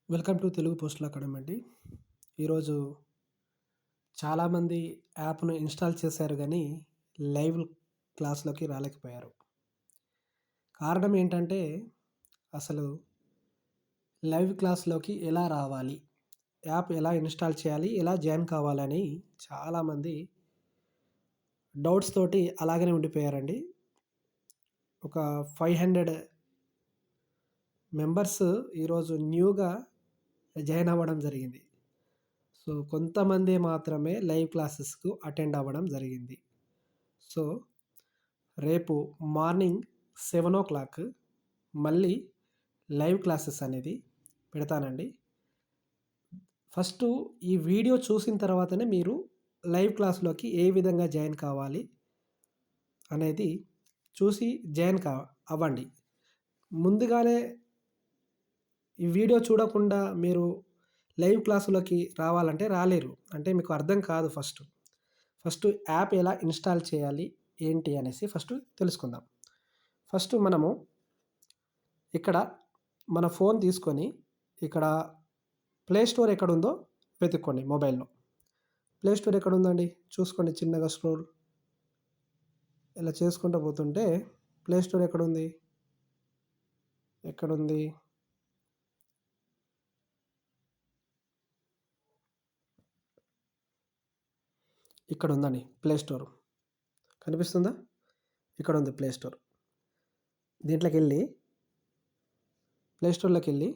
Welcome to Telugu postal academy అండి. ఈరోజు చాలామంది యాప్‌ను ఇన్‌స్టాల్ చేశారు గానీ, లైవ్ క్లాస్‌లోకి రాలేకపోయారు. కారణం ఏంటంటే, అసలు లైవ్ క్లాస్‌లోకి ఎలా రావాలి? యాప్ ఎలా ఇన్‌స్టాల్ చేయాలి? ఎలా జాయిన్ కావాలని చాలామంది డౌట్స్ తోటి అలాగనే ఉండిపోయారండి. ఒక 500 మెంబర్స్ ఈరోజు న్యూగా జాయిన్ అవ్వడం జరిగింది. సో, కొంతమంది మాత్రమే లైవ్ క్లాసెస్‌కు అటెండ్ అవ్వడం జరిగింది. సో, రేపు మార్నింగ్ 7:00 మళ్ళీ లైవ్ క్లాసెస్ అనేది పెడతానండి. ఫస్టు ఈ వీడియో చూసిన తర్వాతనే మీరు లైవ్ క్లాస్‌లోకి ఏ విధంగా జాయిన్ కావాలి అనేది చూసి జాయిన్ అవ్వండి. ముందుగానే ఈ వీడియో చూడకుండా మీరు లైవ్ క్లాస్‌లోకి రావాలంటే రాలేరు. అంటే మీకు అర్థం కాదు ఫస్టు. ఫస్టు యాప్ ఎలా ఇన్‌స్టాల్ చేయాలి? ఏంటి అనేసి ఫస్టు తెలుసుకుందాం. ఫస్టు మనము ఇక్కడ మన ఫోన్ తీసుకొని ఇక్కడ ప్లే స్టోర్ ఎక్కడుందో వెతుక్కోండి మొబైల్‌లో. ప్లే స్టోర్ ఎక్కడుందండి? చూసుకోండి చిన్నగా స్క్రోల్ ఇలా చేసుకుంటూ పోతుంటే ప్లే స్టోర్ ఎక్కడుంది? ఎక్కడుంది? ఇక్కడుందండి ప్లే స్టోర్. కనిపిస్తుందా? ఇక్కడుంది ప్లే స్టోర్. దీంట్లోకెళ్ళి ప్లే స్టోర్‌లోకెళ్ళి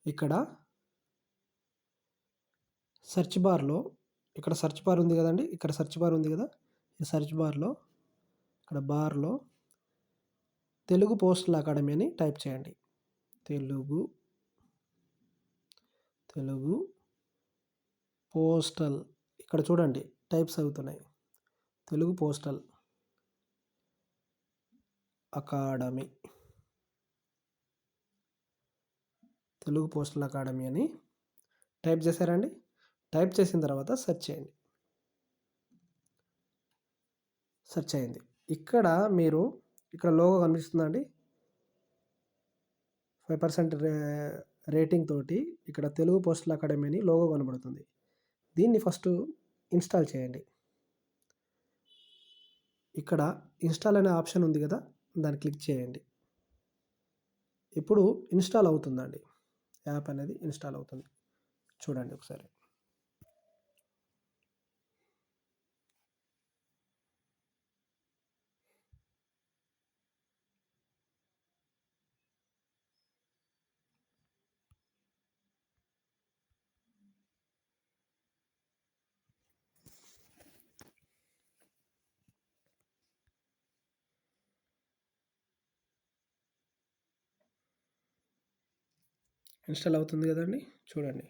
ఇక్కడ సెర్చ్ బార్‌లో ఇక్కడ సెర్చ్ బార్ ఉంది గదండీ! ఇక్కడ సెర్చ్ బార్ ఉంది గదా! ఈ సెర్చ్ బార్‌లో ఇక్కడ బార్‌లో తెలుగు పోస్టల్ అకాడమీ అని టైప్ చేయండి. తెలుగు తెలుగు పోస్టల్ ఇక్కడ చూడండి టైప్స్ అవుతున్నాయి. Telugu postal academy. Telugu postal academy అని టైప్ చేశారా అండి? టైప్ చేసిన తర్వాత సెర్చ్ చేయండి. సెర్చ్ అయింది. ఇక్కడ మీరు ఇక్కడ లోగో కనిపిస్తుందా అండి? 5% రేటింగ్ తోటి ఇక్కడ తెలుగు పోస్టల్ అకాడమీ అని లోగో కనబడుతుంది. దీన్ని ఫస్టు ఇన్‌స్టాల్ చేయండి. ఇక్కడ ఇన్‌స్టాల్ అనే ఆప్షన్ ఉంది గదా! దాన్ని క్లిక్ చేయండి. ఇప్పుడు ఇన్‌స్టాల్ అవుతుందండి. యాప్ అనేది ఇన్‌స్టాల్ అవుతుంది. చూడండి ఒకసారి. ఇన్‌స్టాల్ అవుతుంది గదండీ! చూడండి.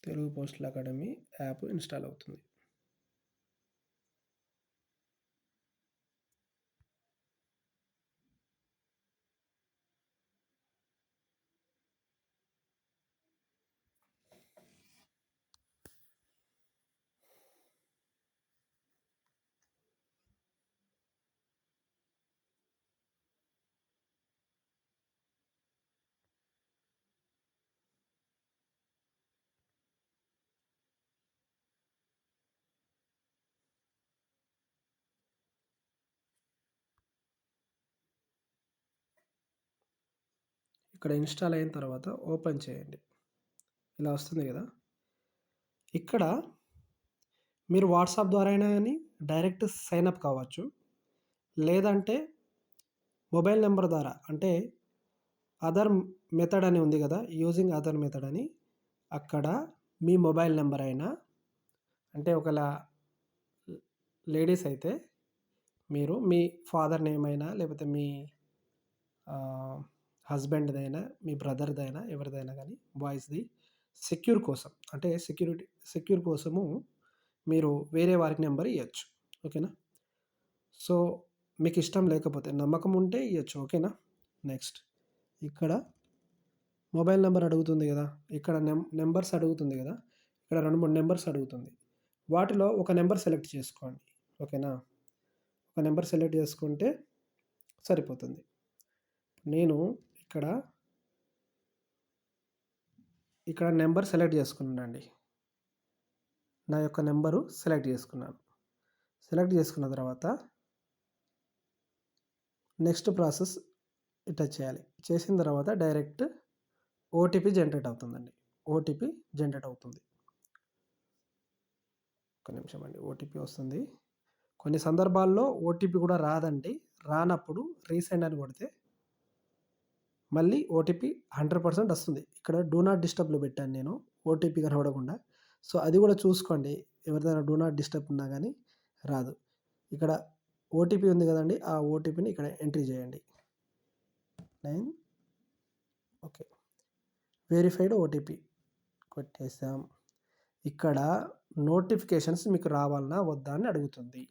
Telugu postal academy app install అవుతుంది. ఇక్కడ ఇన్‌స్టాల్ అయిన తర్వాత ఓపెన్ చేయండి. ఇలా వస్తుంది గదా! ఇక్కడ మీరు వాట్సాప్ ద్వారా అయినా గాని డైరెక్ట్ సైన్ అప్ కావచ్చు. లేదంటే మొబైల్ నంబర్ ద్వారా అంటే అదర్ మెథడ్ అని ఉంది గదా! యూజింగ్ అదర్ మెథడ్ అని అక్కడ మీ మొబైల్ నంబర్ అయినా అంటే ఒకవేళ లేడీస్ అయితే మీరు మీ ఫాదర్ నేమ్ అయినా లేకపోతే మీ హస్బెండ్‌దైనా, మీ బ్రదర్‌దైనా ఎవరిదైనా గానీ బాయ్స్‌ది సెక్యూర్ కోసం అంటే సెక్యూర్ కోసము మీరు వేరే వారికి నంబర్ ఇయ్యొచ్చు. ఓకేనా? సో, మీకిష్టం లేకపోతే నమ్మకం ఉంటే ఇయ్యొచ్చు. ఓకేనా? నెక్స్ట్ ఇక్కడ మొబైల్ నంబర్ అడుగుతుంది గదా! ఇక్కడ నంబర్స్ అడుగుతుంది గదా! ఇక్కడ 2, 3 నంబర్స్ అడుగుతుంది. వాటిలో ఒక నంబర్ సెలెక్ట్ చేసుకోండి. ఓకేనా? ఒక నంబర్ సెలెక్ట్ చేసుకుంటే సరిపోతుంది. నేను ఇక్కడ, ఇక్కడ నెంబర్ సెలెక్ట్ చేసుకున్నానండి. నా యొక్క నెంబరు సెలెక్ట్ చేసుకున్నాను. సెలెక్ట్ చేసుకున్న తర్వాత నెక్స్ట్ ప్రాసెస్ ఇట్లా చేయాలి. చేసిన తర్వాత డైరెక్ట్ ఓటీపీ జనరేట్ అవుతుందండి. ఓటీపీ జనరేట్ అవుతుంది. ఒక్క నిమిషం అండి. ఓటీపీ వస్తుంది. కొన్ని సందర్భాల్లో ఓటీపీ కూడా రాదండి. రానప్పుడు రీసెండ్ అని కొడితే మళ్ళీ ఓటీపీ 100% వస్తుంది. ఇక్కడ డూ నాట్ డిస్టర్బ్‌లో పెట్టాను నేను ఓటీపీ కనపడకుండా. సో, అది కూడా చూసుకోండి. ఎవరిదైనా డూ నాట్ డిస్టర్బ్ ఉన్నా గానీ రాదు. ఇక్కడ ఓటీపీ ఉంది కదండీ! ఆ ఓటీపీని ఇక్కడ ఎంట్రీ చేయండి. 9 ఓకే. Verified OTP కొట్టేసాం. ఇక్కడ నోటిఫికేషన్స్ మీకు రావాలనా వద్దా అని అడుగుతుంది.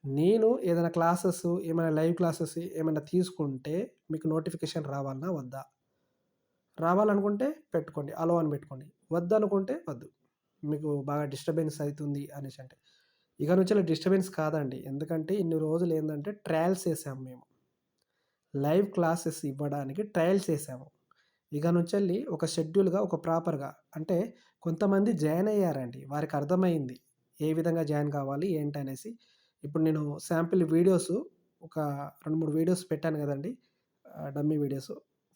నేను ఏదైనా క్లాసెస్, ఏమైనా లైవ్ క్లాసెస్ ఏమైనా తీసుకుంటే మీకు నోటిఫికేషన్ రావాలనా వద్దా? రావాలనుకుంటే పెట్టుకోండి. అలో అని పెట్టుకోండి. వద్దనుకుంటే వద్దు. మీకు బాగా డిస్టర్బెన్స్ అయితుంది అనేసి అంటే. ఇక నుంచెల్లి డిస్టర్బెన్స్ కాదండి. ఎందుకంటే ఇన్ని రోజులు ఏందంటే ట్రయల్స్ చేసాము మేము. లైవ్ క్లాసెస్ ఇవ్వడానికి ట్రయల్స్ చేసాము. ఇక నుంచెల్లి ఒక షెడ్యూల్‌గా, ఒక ప్రాపర్‌గా అంటే కొంతమంది జాయిన్ అయ్యారండి. వారికి అర్థమైంది. ఏ విధంగా జాయిన్ కావాలి ఏంటనేసి. ఇప్పుడు నేను శాంపిల్ వీడియోస్ ఒక 2, 3 వీడియోస్ పెట్టాను కదండీ! Dummy videos.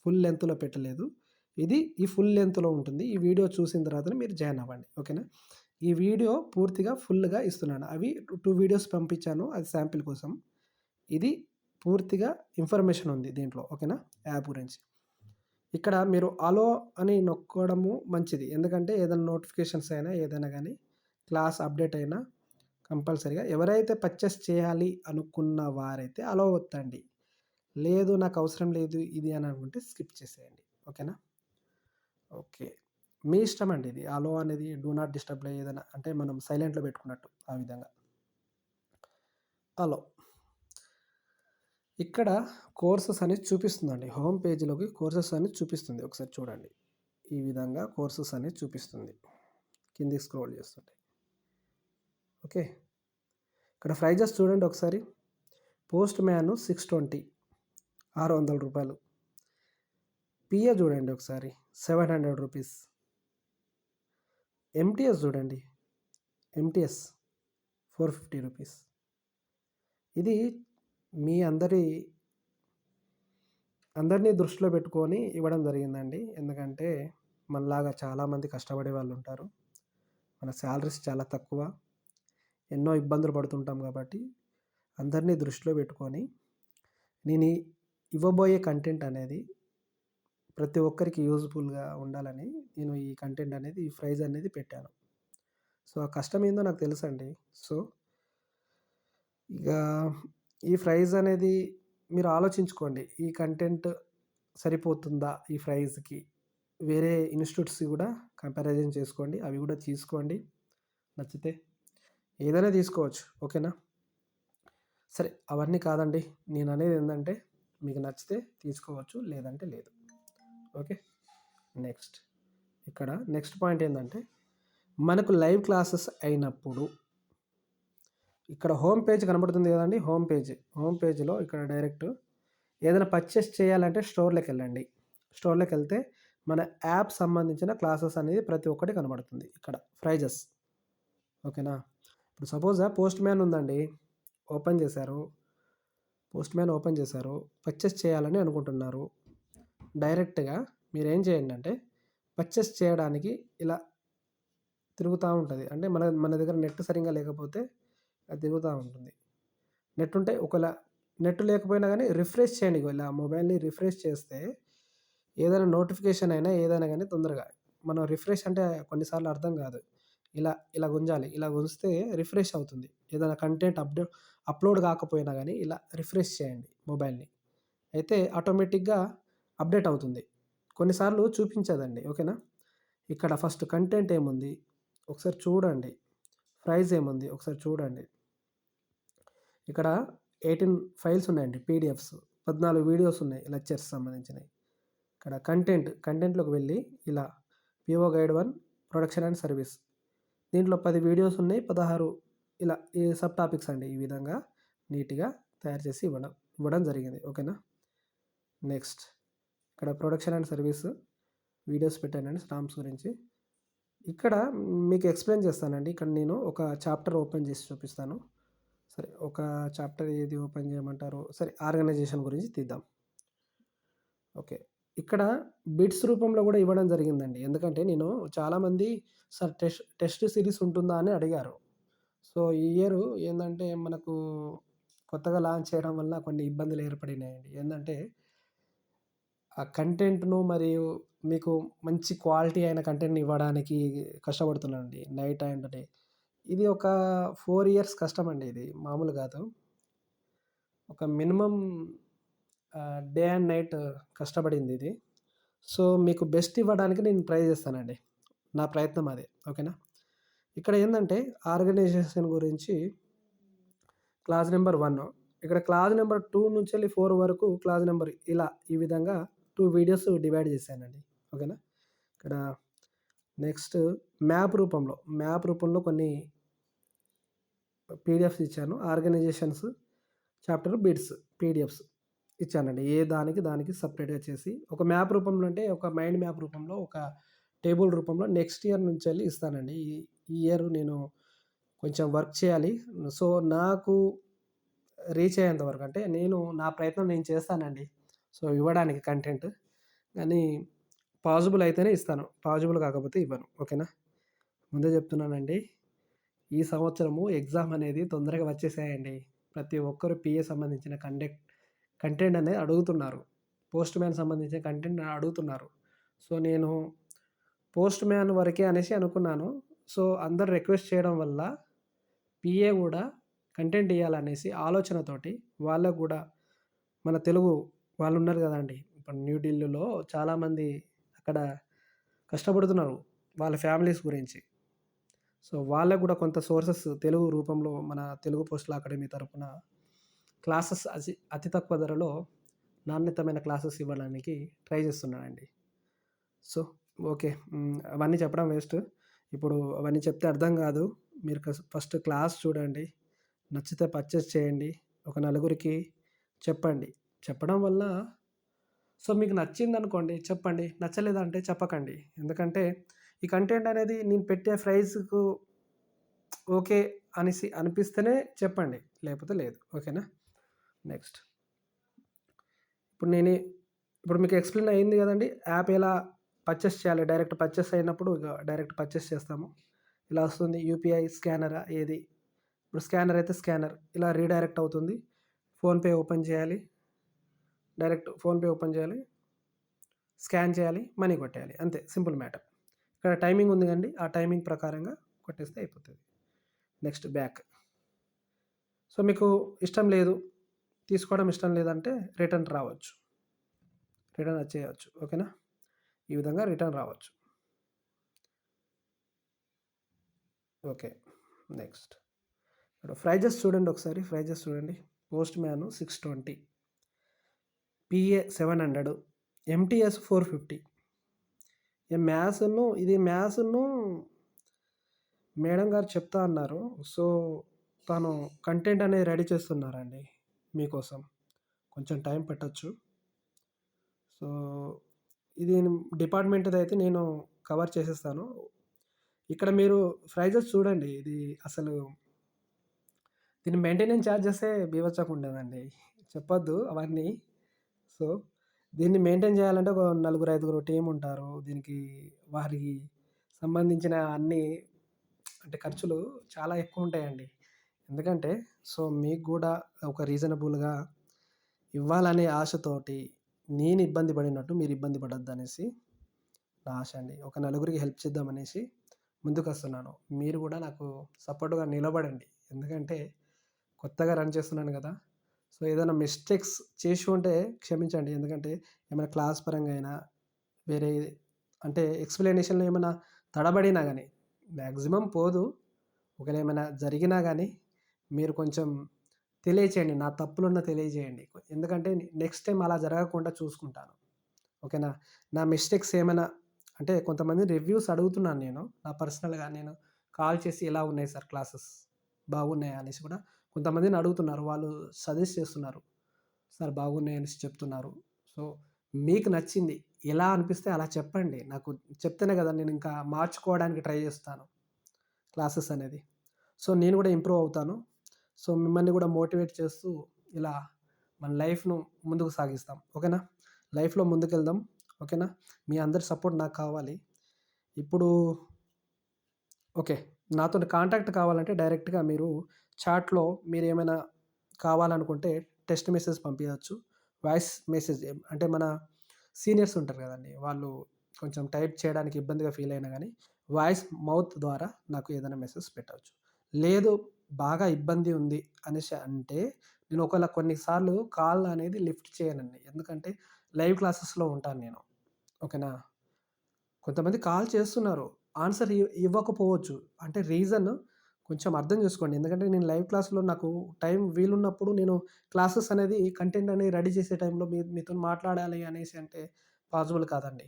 ఫుల్ లెంగ్త్‌లో పెట్టలేదు. ఈ ఫుల్ లెంగ్త్‌లో ఉంటుంది. ఈ వీడియో చూసిన తర్వాతనే మీరు జాయిన్ అవ్వండి. ఓకేనా? ఈ వీడియో పూర్తిగా ఫుల్‌గా ఇస్తున్నాను. అవి 2 వీడియోస్ పంపించాను. అది శాంపిల్ కోసం. ఇది పూర్తిగా ఇన్ఫర్మేషన్ ఉంది దీంట్లో. ఓకేనా? యాప్ గురించి. ఇక్కడ మీరు అలో అని నొక్కడము మంచిది. ఎందుకంటే ఏదైనా నోటిఫికేషన్స్ అయినా ఏదైనా గానీ క్లాస్ అప్డేట్ అయినా కంపల్సరీగా ఎవరైతే పర్చేస్ చేయాలి అనుకున్న వారైతే అలో ఒత్తండి. లేదు నాకు అవసరం లేదు ఇది అని అనుకుంటే స్కిప్ చేసేయండి. ఓకేనా? ఓకే. మీ ఇష్టం అండి ఇది. అలో అనేది డూ నాట్ డిస్టర్బ్‌లో ఏదైనా అంటే మనం సైలెంట్‌లో పెట్టుకున్నట్టు ఆ విధంగా. అలో. ఇక్కడ కోర్సెస్ అనేది చూపిస్తుందండి. హోమ్ పేజ్‌లోకి కోర్సెస్ అనేది చూపిస్తుంది. ఒకసారి చూడండి. ఈ విధంగా కోర్సెస్ అనేది చూపిస్తుంది. కిందికి స్క్రోల్ చేస్తుంటే. ఓకే. ఇక్కడ ప్రైజెస్ చూడండి ఒకసారి. పోస్ట్ మ్యాన్ 620 రూ. 600. పిఏ చూడండి ఒకసారి రూ. 700. ఎంటీఎస్ చూడండి. ఎంటీఎస్ రూ. 450. ఇది మీ అందరిని దృష్టిలో పెట్టుకొని ఇవ్వడం జరిగిందండి. ఎందుకంటే మనలాగా చాలామంది కష్టపడే వాళ్ళుంటారు. మన సాలరీస్ చాలా తక్కువ. ఎన్నో ఇబ్బందులు పడుతుంటాం కాబట్టి అందరిని దృష్టిలో పెట్టుకొని నేను ఇవ్వబోయే కంటెంట్ అనేది ప్రతి ఒక్కరికి యూజ్‌ఫుల్‌గా ఉండాలని నేను ఈ కంటెంట్ అనేది, ఈ ప్రైజ్ అనేది పెట్టాను. సో, ఆ కష్టం ఏందో నాకు తెలుసండి. సో, ఇక ఈ ప్రైజ్ అనేది మీరు ఆలోచించుకోండి. ఈ కంటెంట్ సరిపోతుందా ఈ ప్రైజ్‌కి? వేరే ఇన్‌స్టిట్యూట్స్ కూడా కంపారిజన్ చేసుకోండి. అవి కూడా తీసుకోండి. నచ్చితే ఏదైనా తీసుకోవచ్చు. ఓకేనా? సరే అవన్నీ కాదండి. నేననేది ఏందంటే మీకు నచ్చితే తీసుకోవచ్చు. లేదంటే లేదు. ఓకే. నెక్స్ట్. ఇక్కడ నెక్స్ట్ పాయింట్ ఏందంటే మనకు లైవ్ క్లాసెస్ అయినప్పుడు ఇక్కడ హోమ్ పేజ్ కనబడుతుంది కదండీ! Home page. హోమ్ పేజ్‌లో ఇక్కడ డైరెక్ట్ ఏదైనా పర్చేస్ చేయాలంటే స్టోర్‌లోకెళ్ళండి. స్టోర్‌లోకెళ్తే మన యాప్ సంబంధించిన క్లాసెస్ అనేది ప్రతి ఒక్కటి కనబడుతుంది. ఇక్కడ ప్రైజెస్. ఓకేనా? ఇప్పుడు సపోజ్ పోస్ట్ మ్యాన్ ఉందండి. ఓపెన్ చేశారు. పోస్ట్ మ్యాన్ ఓపెన్ చేశారు. పర్చేస్ చేయాలని అనుకుంటున్నారు. డైరెక్ట్‌గా మీరేం చేయండంటే పర్చేస్ చేయడానికి ఇలా తిరుగుతా ఉంటది. అంటే మన మన దగ్గర నెట్ సరింగా లేకపోతే అది తిరుగుతా ఉంటుంది. నెట్ ఉంటే ఒకవేళ నెట్ లేకపోయినా గానీ రిఫ్రెష్ చేయండి. ఇలా మొబైల్‌ని రిఫ్రెష్ చేస్తే ఏదైనా నోటిఫికేషన్ అయినా ఏదైనా గానీ తొందరగా మనం రిఫ్రెష్ అంటే కొన్నిసార్లు అర్థం కాదు. ఇలా గుంజాలి. ఇలా గుంజితే రిఫ్రెష్ అవుతుంది. ఏదైనా కంటెంట్ అప్‌లోడ్ కాకపోయినా గానీ ఇలా రిఫ్రెష్ చేయండి మొబైల్‌ని. అయితే ఆటోమేటిక్‌గా అప్‌డేట్ అవుతుంది. కొన్నిసార్లు చూపించదండి. ఓకేనా? ఇక్కడ ఫస్ట్ కంటెంట్ ఏముంది? ఒకసారి చూడండి. ప్రైస్ ఏముంది? ఒకసారి చూడండి. ఇక్కడ 18 ఫైల్స్ ఉన్నాయండి పీడిఎఫ్స్. 14 వీడియోస్ ఉన్నాయి లెక్చర్స్ సంబంధించినయి. ఇక్కడ కంటెంట్‌లోకి వెళ్ళి ఇలా PO guide 1 production and service. దీంట్లో 10 వీడియోస్ ఉన్నాయి. 16 ఇలా ఈ సబ్ టాపిక్స్ అండి. ఈ విధంగా నీట్‌గా తయారు చేసి ఇవ్వడం జరిగింది. ఓకేనా. నెక్స్ట్ ఇక్కడ ప్రొడక్షన్ అండ్ సర్వీస్ వీడియోస్ పెట్టానండి స్టాంప్స్ గురించి. ఇక్కడ మీకు ఎక్స్‌ప్లెయిన్ చేస్తానండి. ఇక్కడ నేను ఒక చాప్టర్ ఓపెన్ చేసి చూపిస్తాను. సరే, ఒక చాప్టర్ ఏది ఓపెన్ చేయమంటారు? సరే, ఆర్గనైజేషన్ గురించి తీద్దాం. ఓకే. ఇక్కడ బిట్స్ రూపంలో కూడా ఇవ్వడం జరిగిందండి. ఎందుకంటే నేను చాలామంది సార్ టెస్ట్ సిరీస్ ఉంటుందా అని అడిగారు. సో, ఈ ఇయరు ఏందంటే మనకు కొత్తగా లాంచ్ చేయడం వల్ల కొన్ని ఇబ్బందులు ఏర్పడినాయండి. ఏందంటే ఆ కంటెంట్‌ను మరియు మీకు మంచి క్వాలిటీ అయిన కంటెంట్‌ని ఇవ్వడానికి కష్టపడుతున్నానండి. Night and day. ఇది ఒక 4 ఇయర్స్ కష్టమండి ఇది. మామూలు కాదు. ఒక మినిమమ్ డే అండ్ నైట్ కష్టపడిందిది. సో, మీకు బెస్ట్ ఇవ్వడానికి నేను ట్రై చేస్తానండి. నా ప్రయత్నం అదే. ఓకేనా. ఇక్కడ ఏందంటే ఆర్గనైజేషన్ గురించి క్లాస్ నంబర్ 1, ఇక్కడ క్లాస్ నంబర్ 2 నుంచెల్లి 4 వరకు క్లాస్ నంబర్ ఇలా ఈ విధంగా 2 వీడియోస్ డివైడ్ చేశానండి. ఓకేనా. ఇక్కడ నెక్స్ట్ మ్యాప్ రూపంలో కొన్ని పీడిఎఫ్స్ ఇచ్చాను. ఆర్గనైజేషన్స్ చాప్టర్ బిట్స్ పీడిఎఫ్స్ ఇచ్చానండి. దానికి సెపరేట్‌గా చేసి ఒక మ్యాప్ రూపంలో అంటే ఒక మైండ్ మ్యాప్ రూపంలో, ఒక టేబుల్ రూపంలో నెక్స్ట్ ఇయర్ నుంచెల్లి ఇస్తానండి. ఈ ఇయర్ నేను కొంచెం వర్క్ చేయాలి. సో, నాకు రీచ్ అయ్యేంత వరకు అంటే నేను నా ప్రయత్నం నేను చేస్తానండి. సో, ఇవ్వడానికి కంటెంట్. కానీ పాజిబుల్ అయితేనే ఇస్తాను. పాజిబుల్ కాకపోతే ఇవ్వను. ఓకేనా. ముందే చెప్తున్నానండి. ఈ సంవత్సరము ఎగ్జామ్ అనేది తొందరగా వచ్చేసాయండి. ప్రతి ఒక్కరు పీఏ సంబంధించిన కంటెంట్ అనేది అడుగుతున్నారు. పోస్ట్ మ్యాన్ సంబంధించిన కంటెంట్ అడుగుతున్నారు. సో, నేను పోస్ట్ మ్యాన్ వరకే అనేసి అనుకున్నాను. సో, అందరూ రిక్వెస్ట్ చేయడం వల్ల పీఏ కూడా కంటెంట్ ఇయ్యాలనేసి ఆలోచనతోటి వాళ్ళకు గూడా మన తెలుగు వాళ్ళున్నారు గదండీ! ఇప్పుడు న్యూ ఢిల్లీలో చాలామంది అక్కడ కష్టపడుతున్నారు. వాళ్ళ ఫ్యామిలీస్ గురించి. సో, వాళ్ళకి గూడా కొంత సోర్సెస్ తెలుగు రూపంలో మన తెలుగు పోస్టుల అకాడమీ తరపున క్లాసెస్ అతి తక్కువ ధరలో నాణ్యతమైన క్లాసెస్ ఇవ్వడానికి ట్రై చేస్తున్నానండి. So, okay. అవన్నీ చెప్పడం వేస్ట్. ఇప్పుడు అవన్నీ చెప్తే అర్థం గాదు. మీరు ఫస్ట్ క్లాస్ చూడండి. నచ్చితే పర్చేస్ చేయండి. ఒక నలుగురికి చెప్పండి. చెప్పడం వల్ల సో, మీకు నచ్చిందనుకోండి చెప్పండి. నచ్చలేదంటే చెప్పకండి. ఎందుకంటే ఈ కంటెంట్ అనేది నేను పెట్టే ప్రైస్‌కు ఓకే అనేసి అనిపిస్తేనే చెప్పండి. లేకపోతే లేదు. ఓకేనా. నెక్స్ట్ ఇప్పుడు ఇప్పుడు మీకు ఎక్స్‌ప్లెయిన్ అయింది గదండీ! యాప్ ఎలా పర్చేస్ చేయాలి. డైరెక్ట్ పర్చేస్ అయినప్పుడు డైరెక్ట్ పర్చేస్ చేస్తాము. ఇలా వస్తుంది. యూపీఐ, స్కానరా ఏది? ఇప్పుడు స్కానర్ అయితే స్కానర్ ఇలా రీడైరెక్ట్ అవుతుంది. ఫోన్‌పే ఓపెన్ చేయాలి. డైరెక్ట్ ఫోన్‌పే ఓపెన్ చేయాలి. స్కాన్ చేయాలి. మనీ కొట్టేయాలి. అంతే, సింపుల్ మ్యాటర్. ఇక్కడ టైమింగ్ ఉంది కదండీ! ఆ టైమింగ్ ప్రకారంగా కొట్టేస్తే అయిపోతది. Next back. సో, మీకు ఇష్టం లేదు, తీసుకోవడం ఇష్టం లేదంటే రిటర్న్ రావచ్చు. రిటర్న్ వచ్చేయొచ్చు. ఓకేనా. ఈ విధంగా రిటర్న్ రావచ్చు. ఓకే. నెక్స్ట్ ఇక్కడ ప్రైజెస్ చూడండి ఒకసారి. ప్రైజెస్ చూడండి. Postman 620, PA 700, MTS 450. మ్యాథ్స్‌ను మేడం గారు చెప్తా అన్నారు. సో, తను కంటెంట్ అనేది రెడీ చేస్తున్నారండి మీకోసం. కొంచెం టైం పట్టొచ్చు. సో, ఇది డిపార్ట్‌మెంట్‌దైతే నేను కవర్ చేసేస్తాను. ఇక్కడ మీరు ప్రైజెస్ చూడండి. ఇది అసలు దీని మెయింటెనెన్స్ చార్జెసే బీభత్సంగా ఉండేదండి. చెప్పొద్దు అవన్నీ. సో, దీన్ని మెయింటైన్ చేయాలంటే ఒక నలుగురు, ఐదుగురు టీమ్ ఉంటారు. దీనికి వారికి సంబంధించిన అన్నీ అంటే ఖర్చులు చాలా ఎక్కువుంటాయండి. ఎందుకంటే సో, మీకు గూడా ఒక రీజనబుల్‌గా ఇవ్వాలనే ఆశతోటి నేను ఇబ్బంది పడినట్టు మీరు ఇబ్బంది పడొద్దనేసి నా ఆశ అండి. ఒక నలుగురికి హెల్ప్ చేద్దామనేసి ముందుకొస్తున్నాను. మీరు గూడా నాకు సపోర్ట్‌గా నిలబడండి. ఎందుకంటే కొత్తగా రన్ చేస్తున్నాను గదా! సో, ఏదైనా మిస్టేక్స్ చేసి ఉంటే క్షమించండి. ఎందుకంటే ఏమైనా క్లాస్ పరంగా అయినా, వేరే అంటే ఎక్స్‌ప్లనేషన్‌లో ఏమైనా తడబడినా గానీ మాక్సిమం పోదు. ఒకవేళ ఏమైనా జరిగినా గానీ మీరు కొంచెం తెలియచేయండి. నా తప్పులున్నా తెలియజేయండి. ఎందుకంటే నెక్స్ట్ టైమ్ అలా జరగకుండా చూసుకుంటాను. ఓకేనా. నా మిస్టేక్స్ ఏమైనా అంటే కొంతమంది రివ్యూస్ అడుగుతున్నాను నేను. నా పర్సనల్‌గా నేను కాల్ చేసి ఎలా ఉన్నాయి సార్ క్లాసెస్ బాగున్నాయా అనేసి కూడా కొంతమందిని అడుగుతున్నారు. వాళ్ళు సజెస్ట్ చేస్తున్నారు. సార్ బాగున్నాయనేసి చెప్తున్నారు. సో, మీకు నచ్చింది ఎలా అనిపిస్తే అలా చెప్పండి. నాకు చెప్తేనే కదా నేను ఇంకా మార్చుకోవడానికి ట్రై చేస్తాను క్లాసెస్ అనేది. సో, నేను కూడా ఇంప్రూవ్ అవుతాను. సో, మిమ్మల్ని కూడా మోటివేట్ చేస్తూ ఇలా మన లైఫ్‌ను ముందుకు సాగిస్తాం. ఓకేనా? లైఫ్‌లో ముందుకెళ్దాం. ఓకేనా? మీ అందరి సపోర్ట్ నాకు కావాలి. ఇప్పుడు ఓకే. నాతోని కాంటాక్ట్ కావాలంటే డైరెక్ట్‌గా మీరు చాట్‌లో మీరేమైనా కావాలనుకుంటే టెక్స్ట్ మెసేజ్ పంపియచ్చు. వాయిస్ మెసేజ్ అంటే మన సీనియర్స్ ఉంటారు కదండీ! వాళ్ళు కొంచెం టైప్ చేయడానికి ఇబ్బందిగా ఫీల్ అయినా గానీ, వాయిస్ మౌత్ ద్వారా నాకు ఏదైనా మెసేజ్ పెట్టవచ్చు. లేదు బాగా ఇబ్బంది ఉంది అనేసి అంటే, నేను ఒకవేళ కొన్ని సార్లు కాల్ అనేది లిఫ్ట్ చేయనండి. ఎందుకంటే లైవ్ క్లాసెస్‌లో ఉంటాను నేను. ఓకేనా? కొంతమంది కాల్ చేస్తున్నారు. ఆన్సర్ ఇవ్వకపోవచ్చు. అంటే రీజన్ కొంచెం అర్థం చేసుకోండి. ఎందుకంటే నేను లైవ్ క్లాస్‌లో నాకు టైం వీలున్నప్పుడు నేను క్లాసెస్ అనేది కంటెంట్ అనేది రెడీ చేసే టైంలో మీతోని మాట్లాడాలి అనేసి అంటే పాసిబుల్ కాదండి.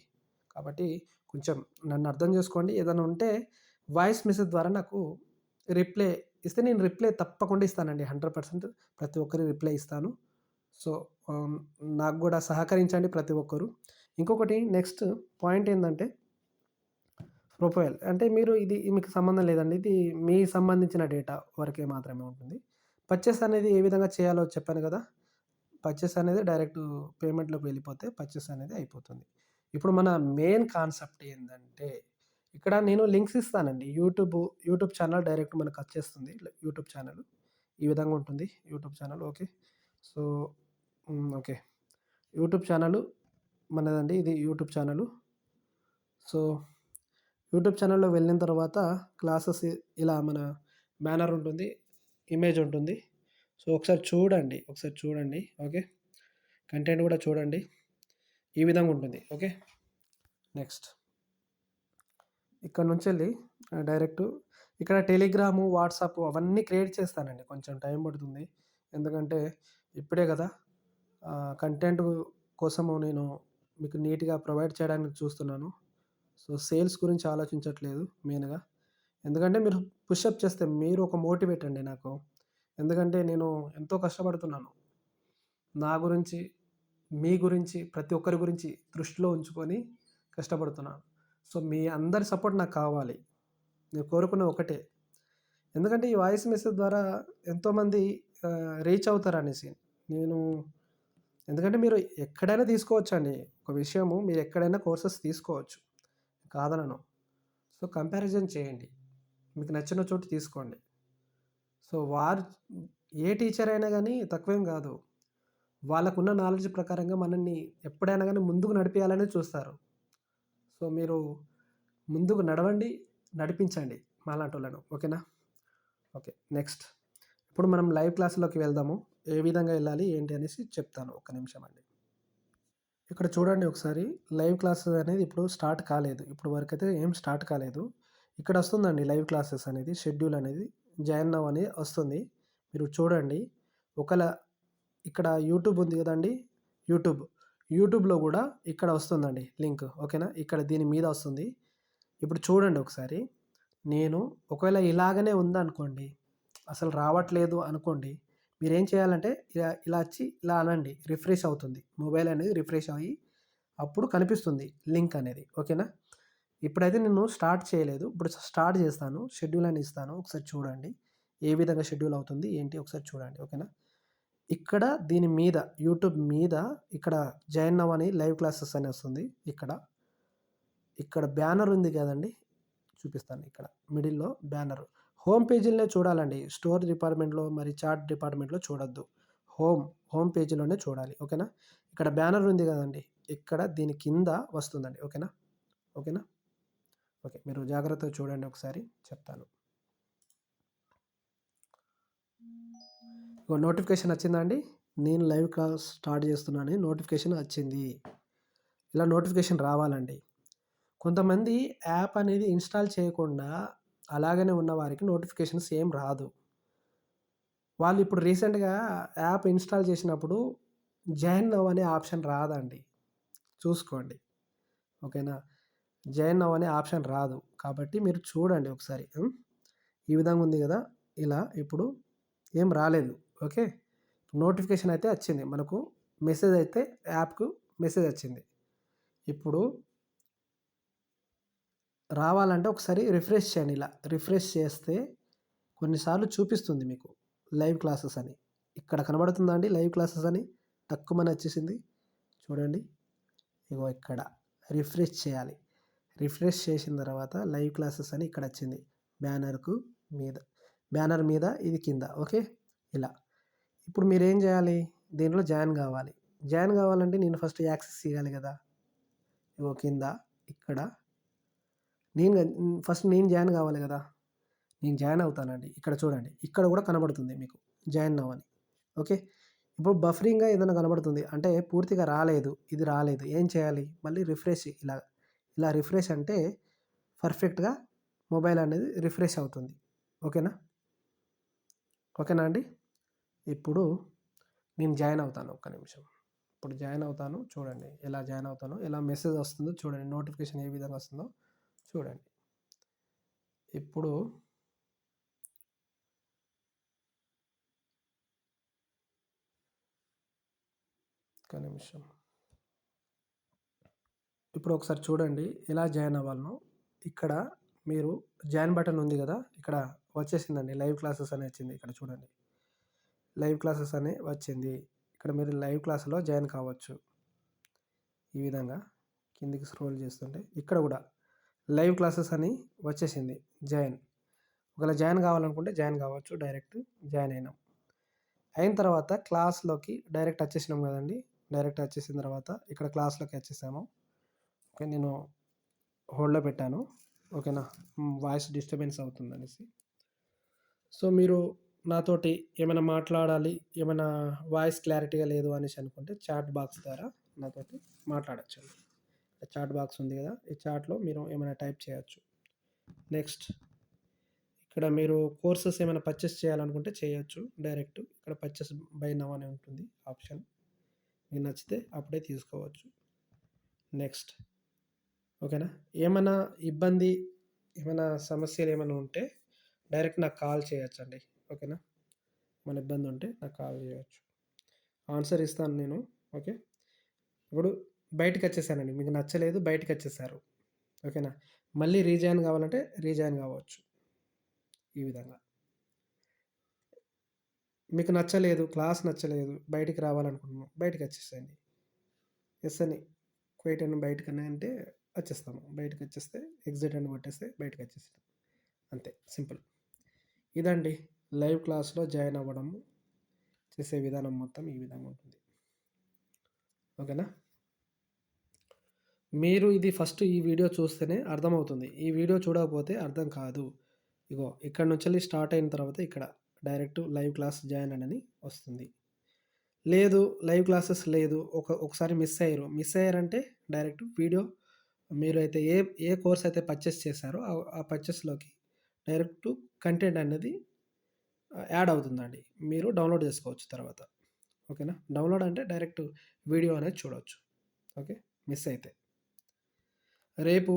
కాబట్టి కొంచెం నన్ను అర్థం చేసుకోండి. ఏదైనా ఉంటే వాయిస్ మెసేజ్ ద్వారా నాకు రిప్లై ఇస్తే నేను రిప్లై తప్పకుండా ఇస్తానండి. 100% ప్రతి ఒక్కరికి రిప్లై ఇస్తాను. సో, ఆహ్, నాకు గూడా సహకరించండి ప్రతి ఒక్కరు. ఇంకొకటి నెక్స్ట్ పాయింట్ ఏందంటే ప్రొఫైల్. అంటే మీరు ఇది మీకు సంబంధం లేదండి. ఇది మీ సంబంధించిన డేటా వరకే మాత్రమే ఉంటుంది. పర్చేస్ అనేది ఏ విధంగా చేయాలో చెప్పాను గదా! పర్చేస్ అనేది డైరెక్ట్ పేమెంట్‌లోకి వెళ్ళిపోతే పర్చేస్ అనేది అయిపోతుంది. ఇప్పుడు మన మెయిన్ కాన్సెప్ట్ ఏందంటే, ఇక్కడ నేను లింక్స్ ఇస్తానండి. యూట్యూబ్ ఛానల్ డైరెక్ట్ మనకొచ్చేస్తుంది. YouTube channel. ఈ విధంగా ఉంటుంది. YouTube channel okay. So, okay. YouTube channel మనదండి. ఇది యూట్యూబ్ ఛానలు. సో యూట్యూబ్ ఛానల్‌లో వెళ్ళిన తర్వాత క్లాసెస్ ఇలా మన బ్యానర్ ఉంటుంది. ఇమేజ్ ఉంటుంది. సో, ఒకసారి చూడండి. ఓకే. కంటెంట్ కూడా చూడండి. ఈ విధంగా ఉంటుంది. ఓకే. నెక్స్ట్ ఇక్కడ నుంచెళ్ళి డైరెక్టు ఇక్కడ టెలిగ్రాము, వాట్సాప్ అవన్నీ క్రియేట్ చేస్తానండి. కొంచెం టైం పడుతుంది. ఎందుకంటే ఇప్పుడే కదా కంటెంట్ కోసము నేను మీకు నీట్‌గా ప్రొవైడ్ చేయడానికి చూస్తున్నాను. సో, సేల్స్ గురించి ఆలోచించట్లేదు మెయిన్‌గా. ఎందుకంటే మీరు పుషప్ చేస్తే మీరు ఒక మోటివేట్ అండి నాకు. ఎందుకంటే నేను ఎంతో కష్టపడుతున్నాను. నా గురించి, మీ గురించి, ప్రతి ఒక్కరి గురించి దృష్టిలో ఉంచుకొని కష్టపడుతున్నాను. సో, మీ అందరి సపోర్ట్ నాకు కావాలి. నేను కోరుకున్నది ఒకటే. ఎందుకంటే ఈ వాయిస్ మెసేజ్ ద్వారా ఎంతోమంది రీచ్ అవుతారనేసి. నేను ఎందుకంటే మీరు ఎక్కడైనా తీసుకోవచ్చండి. ఒక విషయము మీరు ఎక్కడైనా కోర్సెస్ తీసుకోవచ్చు. కాదనను. సో, కంపారిజన్ చేయండి. మీకు నచ్చిన చోటు తీసుకోండి. సో, ఏ టీచర్ అయినా గానీ తక్కువేం గాదు. వాళ్ళకున్న నాలెడ్జ్ ప్రకారంగా మనల్ని ఎప్పుడైనా గానీ ముందుకు నడిపియాలనే చూస్తారు. సో, మీరు ముందుకు నడవండి, నడిపించండి మాలాంటోళ్ళను. ఓకేనా? ఓకే. నెక్స్ట్. ఇప్పుడు మనం లైవ్ క్లాస్‌లోకి వెళ్దాము. ఏ విధంగా ఎళ్ళాలి, ఏంటి అనేసి చెప్తాను. ఒక్క నిమిషం అండి. ఇక్కడ చూడండి ఒకసారి లైవ్ క్లాసెస్ అనేది ఇప్పుడు స్టార్ట్ కాలేదు. ఇప్పుడు వరకైతే ఏం స్టార్ట్ కాలేదు. ఇక్కడ వస్తుందండి లైవ్ క్లాసెస్ అనేది షెడ్యూల్ అనేది జాయిన్ నౌ అని వస్తుంది. మీరు చూడండి. ఒకవేళ ఇక్కడ యూట్యూబ్ ఉంది గదండీ! యూట్యూబ్. యూట్యూబ్‌లో గూడా ఇక్కడ వస్తుందండి లింక్. ఓకేనా? ఇక్కడ దీని మీద వస్తుంది. ఇప్పుడు చూడండి ఒకసారి. నేను ఒకవేళ ఇలాగనే ఉందనుకోండి, అసలు రావట్లేదు అనుకోండి, మీరేం చేయాలంటే ఇలా వచ్చి ఇలా అనండి. రిఫ్రెష్ అవుతుంది. మొబైల్ అనేది రిఫ్రెష్ అయ్యి అప్పుడు కనిపిస్తుంది లింక్ అనేది. ఓకేనా? ఇప్పుడైతే నేను స్టార్ట్ చేయలేదు. ఇప్పుడు స్టార్ట్ చేస్తాను. షెడ్యూల్ అని ఇస్తాను. ఒకసారి చూడండి. ఏ విధంగా షెడ్యూల్ అవుతుంది ఏంటి ఒకసారి చూడండి. ఓకేనా? ఇక్కడ దీని మీద యూట్యూబ్ మీద ఇక్కడ జాయిన్ నౌ అని లైవ్ క్లాసెస్ అని వస్తుంది. ఇక్కడ బ్యానర్ ఉంది గదండీ! చూపిస్తాను ఇక్కడ మిడిల్‌లో బ్యానర్. హోమ్ పేజీలనే చూడాలండి. స్టోర్ డిపార్ట్‌మెంట్‌లో మరి చాట్ డిపార్ట్‌మెంట్‌లో చూడొద్దు. హోమ్ పేజీలోనే చూడాలి. ఓకేనా? ఇక్కడ బ్యానర్ ఉంది గదండీ! ఇక్కడ దీని కింద వస్తుందండి. ఓకేనా? ఓకేనా? ఓకే. మీరు జాగ్రత్తగా చూడండి ఒకసారి చెప్తాను. ఇగో నోటిఫికేషన్ వచ్చిందా అండి? నేను లైవ్ క్లాస్ స్టార్ట్ చేస్తున్నానని నోటిఫికేషన్ వచ్చింది. ఇలా నోటిఫికేషన్ రావాలండి. కొంతమంది యాప్ అనేది ఇన్‌స్టాల్ చేయకుండా అలాగనే ఉన్న వారికి నోటిఫికేషన్స్ ఏం రాదు. వాళ్ళు ఇప్పుడు రీసెంట్‌గా యాప్ ఇన్‌స్టాల్ చేసినప్పుడు జాయిన్ నౌ అనే ఆప్షన్ రాదండి. చూసుకోండి. ఓకేనా? జాయిన్ నౌ అనే ఆప్షన్ రాదు. కాబట్టి మీరు చూడండి ఒకసారి. ఈ విధంగా ఉంది గదా! ఇలా ఇప్పుడు ఏం రాలేదు. ఓకే. నోటిఫికేషన్ అయితే వచ్చింది మనకు. మెసేజ్ అయితే యాప్‌కు మెసేజ్ వచ్చింది. ఇప్పుడు రావాలంటే ఒకసారి రిఫ్రెష్ చేయండి ఇలా. రిఫ్రెష్ చేస్తే కొన్నిసార్లు చూపిస్తుంది మీకు లైవ్ క్లాసెస్ అని. ఇక్కడ కనబడుతుందా అండి లైవ్ క్లాసెస్ అని? టక్కుమని వచ్చేసింది. చూడండి. ఇగో ఇక్కడ రిఫ్రెష్ చేయాలి. రిఫ్రెష్ చేసిన తర్వాత లైవ్ క్లాసెస్ అని ఇక్కడ వచ్చింది. బ్యానర్‌కు మీద బ్యానర్ మీద ఇది కింద. ఓకే. ఇలా. ఇప్పుడు మీరేం చేయాలి? దీంట్లో జాయిన్ కావాలి. జాయిన్ కావాలంటే నేను ఫస్ట్ యాక్సెస్ ఇయ్యాలి కదా! ఇగో కింద ఇక్కడ ఫస్ట్ నేను జాయిన్ కావాలి కదా! నేను జాయిన్ అవుతానండి. ఇక్కడ చూడండి. ఇక్కడ కూడా కనబడుతుంది మీకు జాయిన్ నౌ అని. ఓకే. ఇప్పుడు బఫరింగ్‌గా ఏదైనా కనబడుతుంది. అంటే పూర్తిగా రాలేదు. ఇది రాలేదు. ఏం చేయాలి? మళ్ళీ రిఫ్రెష్ ఇలా. ఇలా రిఫ్రెష్ అంటే పర్ఫెక్ట్‌గా మొబైల్ అనేది రిఫ్రెష్ అవుతుంది. ఓకేనా? ఓకేనా అండి? ఇప్పుడు నేను జాయిన్ అవుతాను. ఒక్క నిమిషం. ఇప్పుడు జాయిన్ అవుతాను. చూడండి. ఎలా జాయిన్ అవుతానో, ఎలా మెసేజ్ వస్తుందో చూడండి. నోటిఫికేషన్ ఏ విధంగా వస్తుందో చూడండి. ఇప్పుడు ఒక్క నిమిషం. ఇప్పుడు ఒకసారి చూడండి ఎలా జాయిన్ అవ్వాలనో. ఇక్కడ మీరు జాయిన్ బటన్ ఉంది కదా! ఇక్కడ వచ్చేసిందండి. లైవ్ క్లాసెస్ అని వచ్చింది. ఇక్కడ చూడండి. లైవ్ క్లాసెస్ అని వచ్చింది. ఇక్కడ మీరు లైవ్ క్లాస్‌లో జాయిన్ కావచ్చు. ఈ విధంగా కిందికి స్క్రోల్ చేస్తుంటే ఇక్కడ కూడా లైవ్ క్లాసెస్ అని వచ్చేసింది. జాయిన్. ఒకవేళ జాయిన్ కావాలనుకుంటే జాయిన్ కావచ్చు. డైరెక్ట్ జాయిన్ అయినాం. అయిన తర్వాత క్లాస్‌లోకి డైరెక్ట్ వచ్చేసినాం కదండీ! డైరెక్ట్ వచ్చేసిన తర్వాత ఇక్కడ క్లాస్‌లోకి వచ్చేసాము. ఓకే. నేను హోల్డ్‌లో పెట్టాను. ఓకేనా? Voice disturbance అవుతుందనేసి. సో, మీరు నాతోటి ఏమైనా మాట్లాడాలి, ఏమైనా వాయిస్ క్లారిటీగా లేదు అనేసి అనుకుంటే చాట్ బాక్స్ ద్వారా నాతోటి మాట్లాడొచ్చండి. చాట్ బాక్స్ ఉంది కదా! ఈ చాట్‌లో మీరు ఏమైనా టైప్ చేయొచ్చు. నెక్స్ట్ ఇక్కడ మీరు కోర్సెస్ ఏమైనా పర్చేస్ చేయాలనుకుంటే చేయొచ్చు. డైరెక్ట్ ఇక్కడ పర్చేస్ బై నౌ అని ఉంటుంది ఆప్షన్. మీకు నచ్చితే అప్పుడే తీసుకోవచ్చు. నెక్స్ట్ ఓకేనా? ఏమన్నా ఇబ్బంది, ఏమైనా సమస్యలు ఏమైనా ఉంటే డైరెక్ట్ నాకు కాల్ చేయొచ్చండి. ఓకేనా? ఏమైనా ఇబ్బంది ఉంటే నాకు కాల్ చేయొచ్చు. ఆన్సర్ ఇస్తాను నేను. ఓకే. ఇప్పుడు బయటికొచ్చేసానండి. మీకు నచ్చలేదు బయటికొచ్చేసారు. ఓకేనా? మళ్ళీ రీజాయిన్ కావాలంటే రీజాయిన్ కావచ్చు. ఈ విధంగా. మీకు నచ్చలేదు, క్లాస్ నచ్చలేదు, బయటికి రావాలనుకుంటున్నాం, బయటికొచ్చేసేయండి. యెస్ అని క్విట్ అని బయటకని అంటే వచ్చేస్తాము. బయటకొచ్చేస్తే ఎగ్జిట్ అని కొట్టేస్తే బయటకొచ్చేస్తాం. అంతే సింపుల్. ఇదండి లైవ్ క్లాస్‌లో జాయిన్ అవ్వడము, చేసే విధానం మొత్తం ఈ విధంగా ఉంటుంది. ఓకేనా? మీరు ఇది ఫస్ట్ ఈ వీడియో చూస్తేనే అర్థమవుతుంది. ఈ వీడియో చూడకపోతే అర్థం కాదు. ఇగో ఇక్కడ నుంచెల్లి స్టార్ట్ అయిన తర్వాత ఇక్కడ డైరెక్ట్ లైవ్ క్లాస్ జాయిన్ అని వస్తుంది. లేదు లైవ్ క్లాసెస్ లేదు. ఒకసారి మిస్ అయ్యారు. మిస్ అయ్యారంటే డైరెక్ట్ వీడియో మీరైతే ఏ కోర్స్ అయితే పర్చేస్ చేశారో ఆ పర్చేస్‌లోకి డైరెక్ట్ కంటెంట్ అనేది యాడ్ అవుతుందండి. మీరు డౌన్‌లోడ్ చేసుకోవచ్చు తర్వాత. ఓకేనా? డౌన్‌లోడ్ అంటే డైరెక్ట్ వీడియో అనేది చూడొచ్చు. ఓకే. మిస్ అయితే. రేపు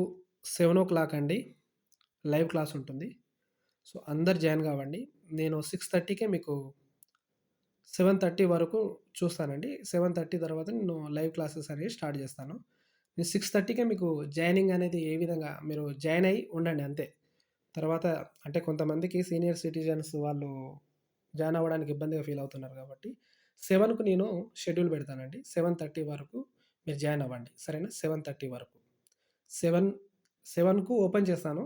7:00 అండి లైవ్ క్లాస్ ఉంటుంది. సో, అందరు జాయిన్ కావండి. నేను 6:30కే మీకు 7:30 వరకు చూస్తానండి. 7:30 తర్వాత నేను లైవ్ క్లాసెస్ అనేవి స్టార్ట్ చేస్తాను. నేను 6:30కే మీకు జాయినింగ్ అనేది ఏ విధంగా మీరు జాయిన్ అయ్యి ఉండండి అంతే. తర్వాత అంటే కొంతమందికి సీనియర్ సిటిజన్స్ వాళ్ళు జాయిన్ అవ్వడానికి ఇబ్బందిగా ఫీల్ అవుతున్నారు కాబట్టి 7కు నేను షెడ్యూల్ పెడతానండి. 7:30 వరకు మీరు జాయిన్ అవ్వండి. సరేనా? 7:30 వరకు. 7, 7కు ఓపెన్ చేస్తాను.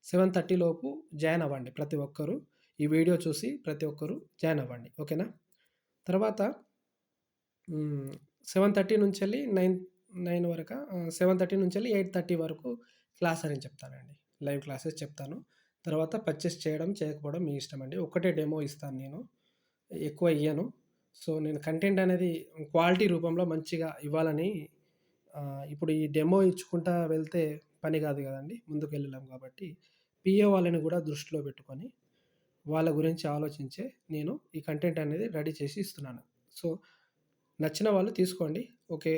7:30 లోపు జాయిన్ అవ్వండి ప్రతి ఒక్కరు. ఈ వీడియో చూసి ప్రతి ఒక్కరు జాయిన్ అవ్వండి. ఓకేనా? తర్వాత 7:30 నుంచెల్లి 9 వరకా 7:30 నుంచెల్లి 8:30 వరకు క్లాస్ అని చెప్తానండి. లైవ్ క్లాసెస్ చెప్తాను. తర్వాత పర్చేస్ చేయడం, చేయకపోవడం మీ ఇష్టమండి. ఒక్కటే డెమో ఇస్తాను నేను. ఎక్కువ ఇయ్యను. సో, నేను కంటెంట్ అనేది క్వాలిటీ రూపంలో మంచిగా ఇవ్వాలని ఇప్పుడు ఈ డెమో ఇచ్చుకుంటా వెళ్తే పని కాదు కదండీ! ముందుకెళ్ళలేం కాబట్టి, పీఏ వాళ్ళని కూడా దృష్టిలో పెట్టుకొని, వాళ్ళ గురించి ఆలోచించే నేను ఈ కంటెంట్ అనేది రెడీ చేసి ఇస్తున్నాను. సో, నచ్చిన వాళ్ళు తీసుకోండి. ఓకే.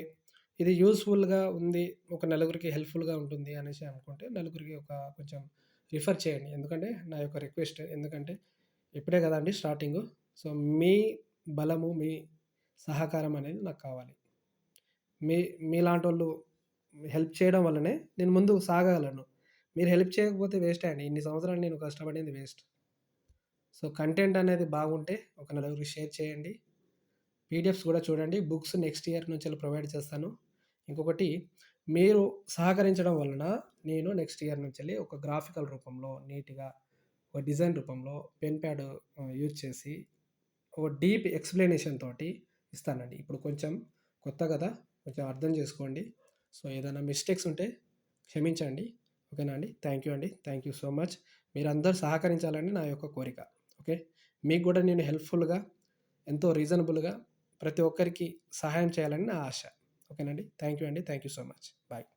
ఇది యూజ్‌ఫుల్‌గా ఉంది. ఒక నలుగురికి హెల్ప్‌ఫుల్‌గా ఉంటుంది అనేసి అనుకుంటే నలుగురికి కొంచెం రిఫర్ చేయండి. ఎందుకంటే నా యొక్క రిక్వెస్ట్. ఎందుకంటే ఇప్పుడే కదండీ స్టార్టింగు. సో, మీ బలము, మీ సహకారం అనేది నాకు కావాలి. మీ మీలాంటోళ్ళు హెల్ప్ చేయడం వల్లనే నేను ముందుకు సాగగలను. మీరు హెల్ప్ చేయకపోతే వేస్టే అండి. ఇన్ని సంవత్సరాలు నేను కష్టపడింది వేస్ట్. సో, కంటెంట్ అనేది బాగుంటే ఒక నలుగురికి షేర్ చేయండి. పీడిఎఫ్స్ కూడా చూడండి. బుక్స్ నెక్స్ట్ ఇయర్ నుంచెల్లి ప్రొవైడ్ చేస్తాను. ఇంకొకటి, మీరు సహకరించడం వలన నేను నెక్స్ట్ ఇయర్ నుంచెల్లి ఒక గ్రాఫికల్ రూపంలో నీట్‌గా, ఒక డిజైన్ రూపంలో పెన్ ప్యాడ్ యూజ్ చేసి ఒక డీప్ ఎక్స్‌ప్లనేషన్ తోటి ఇస్తానండి. ఇప్పుడు కొంచెం కొత్త గదా! కొంచెం అర్థం చేసుకోండి. సో, ఏదైనా మిస్టేక్స్ ఉంటే క్షమించండి. ఓకేనా అండి? థాంక్ యూ అండి. Thank you so much. మీరందరూ సహకరించాలని నా యొక్క కోరిక. ఓకే. మీకు గూడా నేను హెల్ప్‌ఫుల్‌గా, ఎంతో రీజనబుల్‌గా ప్రతి ఒక్కరికి సహాయం చేయాలని నా ఆశ. ఓకేనండి. థాంక్ యూ అండి. Thank you so much. Bye.